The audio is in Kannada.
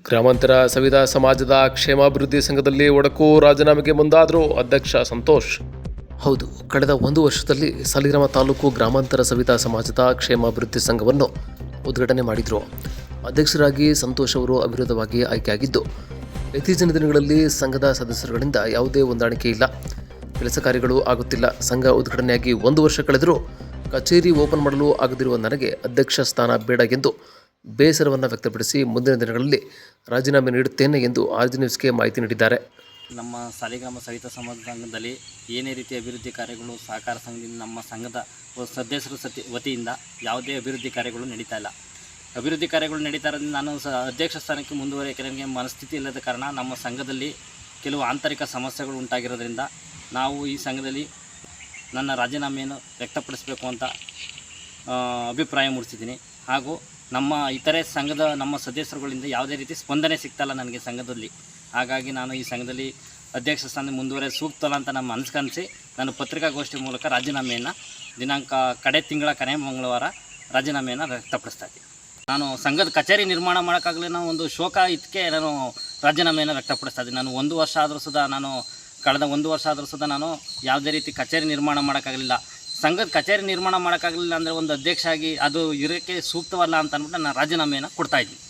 ಗ್ರಾಮಾಂತರ ಸವಿತಾ ಸಮಾಜದ ಕ್ಷೇಮಾಭಿವೃದ್ಧಿ ಸಂಘದಲ್ಲಿ ಒಡಕು ರಾಜೀನಾಮೆಗೆ ಮುಂದಾದರು ಅಧ್ಯಕ್ಷ ಸಂತೋಷ್. ಹೌದು, ಕಳೆದ ಒಂದು ವರ್ಷದಲ್ಲಿ ಸಾಲಿಗ್ರಾಮ ತಾಲೂಕು ಗ್ರಾಮಾಂತರ ಸವಿತಾ ಸಮಾಜದ ಕ್ಷೇಮಾಭಿವೃದ್ಧಿ ಸಂಘವನ್ನು ಉದ್ಘಾಟನೆ ಮಾಡಿದರು. ಅಧ್ಯಕ್ಷರಾಗಿ ಸಂತೋಷ್ ಅವರು ಅವಿರೋಧವಾಗಿ ಆಯ್ಕೆಯಾಗಿದ್ದು, ಇತ್ತೀಚಿನ ದಿನಗಳಲ್ಲಿ ಸಂಘದ ಸದಸ್ಯರುಗಳಿಂದ ಯಾವುದೇ ಹೊಂದಾಣಿಕೆ ಇಲ್ಲ, ಕೆಲಸ ಕಾರ್ಯಗಳು ಆಗುತ್ತಿಲ್ಲ. ಸಂಘ ಉದ್ಘಾಟನೆಯಾಗಿ ಒಂದು ವರ್ಷ ಕಳೆದರೂ ಕಚೇರಿ ಓಪನ್ ಮಾಡಲು ಆಗದಿರುವ ನನಗೆ ಅಧ್ಯಕ್ಷ ಸ್ಥಾನ ಬೇಡ ಎಂದು ಬೇಸರವನ್ನು ವ್ಯಕ್ತಪಡಿಸಿ ಮುಂದಿನ ದಿನಗಳಲ್ಲಿ ರಾಜೀನಾಮೆ ನೀಡುತ್ತೇನೆ ಎಂದು ಆರ್ಜಿ ನ್ಯೂಸ್ಗೆ ಮಾಹಿತಿ ನೀಡಿದ್ದಾರೆ. ನಮ್ಮ ಸಾಲಿಗ್ರಾಮ ಸವಿತಾ ಸಮಾಜ ಸಂಘದಲ್ಲಿ ಏನೇ ರೀತಿಯ ಅಭಿವೃದ್ಧಿ ಕಾರ್ಯಗಳು ಸಹಕಾರ ಸಂಘದಿಂದ ನಮ್ಮ ಸಂಘದ ಸದಸ್ಯರು ವತಿಯಿಂದ ಯಾವುದೇ ಅಭಿವೃದ್ಧಿ ಕಾರ್ಯಗಳು ನಡೀತಾ ಇಲ್ಲ. ಅಭಿವೃದ್ಧಿ ಕಾರ್ಯಗಳು ನಡೀತಾ ಇರೋದ್ರಿಂದ ನಾನು ಅಧ್ಯಕ್ಷ ಸ್ಥಾನಕ್ಕೆ ಮುಂದುವರಿಯಕ್ಕೆ ನನಗೆ ಮನಸ್ಥಿತಿ ಇಲ್ಲದ ಕಾರಣ ನಮ್ಮ ಸಂಘದಲ್ಲಿ ಕೆಲವು ಆಂತರಿಕ ಸಮಸ್ಯೆಗಳು ಉಂಟಾಗಿರೋದ್ರಿಂದ ನಾವು ಈ ಸಂಘದಲ್ಲಿ ನನ್ನ ರಾಜೀನಾಮೆಯನ್ನು ವ್ಯಕ್ತಪಡಿಸಬೇಕು ಅಂತ ಅಭಿಪ್ರಾಯ ಮೂಡಿಸಿದ್ದೀನಿ. ಹಾಗೂ ನಮ್ಮ ಇತರೆ ಸಂಘದ ನಮ್ಮ ಸದಸ್ಯರುಗಳಿಂದ ಯಾವುದೇ ರೀತಿ ಸ್ಪಂದನೆ ಸಿಗ್ತಾಯಿಲ್ಲ ನನಗೆ ಸಂಘದಲ್ಲಿ. ಹಾಗಾಗಿ ನಾನು ಈ ಸಂಘದಲ್ಲಿ ಅಧ್ಯಕ್ಷ ಸ್ಥಾನ ಮುಂದುವರೆದು ಸೂಕ್ತಲ್ಲ ಅಂತ ನಮ್ಮ ಅನ್ಸ್ಕನ್ಸಿ ನಾನು ಪತ್ರಿಕಾಗೋಷ್ಠಿ ಮೂಲಕ ರಾಜೀನಾಮೆಯನ್ನು ಕಡೆ ತಿಂಗಳ ಕೊನೆ ಮಂಗಳವಾರ ರಾಜೀನಾಮೆಯನ್ನು ವ್ಯಕ್ತಪಡಿಸ್ತಾ ಇದ್ದೀನಿ. ನಾನು ಸಂಘದ ಕಚೇರಿ ನಿರ್ಮಾಣ ಮಾಡೋಕ್ಕಾಗಲಿ ಒಂದು ಶೋಕ ಇದಕ್ಕೆ ನಾನು ರಾಜೀನಾಮೆಯನ್ನು ವ್ಯಕ್ತಪಡಿಸ್ತಾ ಇದ್ದೀನಿ. ನಾನು ಕಳೆದ ಒಂದು ವರ್ಷ ಆದರೂ ಸುದ ನಾನು ಯಾವುದೇ ರೀತಿ ಕಚೇರಿ ನಿರ್ಮಾಣ ಮಾಡೋಕ್ಕಾಗಲಿಲ್ಲ. ಸಂಘದ ಕಚೇರಿ ನಿರ್ಮಾಣ ಮಾಡೋಕ್ಕಾಗಲಿಲ್ಲ ಅಂದರೆ ಒಂದು ಅಧ್ಯಕ್ಷ ಆಗಿ ಅದು ಇರೋಕ್ಕೆ ಸೂಕ್ತವಲ್ಲ ಅಂತ ಅಂದ್ಬಿಟ್ಟು ನಾನು ರಾಜೀನಾಮೆಯನ್ನು ಕೊಡ್ತಾಯಿದ್ದೀನಿ.